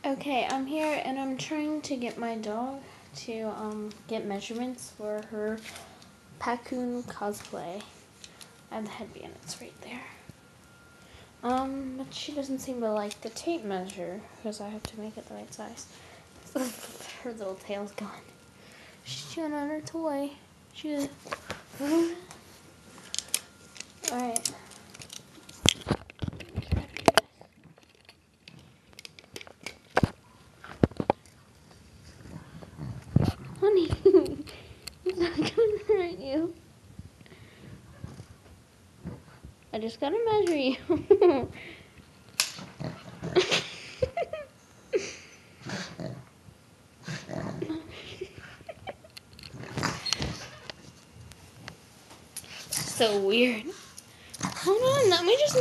Okay, I'm here and I'm trying to get my dog to get measurements for her pakkun cosplay. I have the headband, it's right there. But she doesn't seem to like the tape measure because I have to make it the right size. Her little tail's gone. She's chewing on her toy. Alright. Honey, it's not gonna hurt you. I just gotta measure you. So weird. Hold on, let me just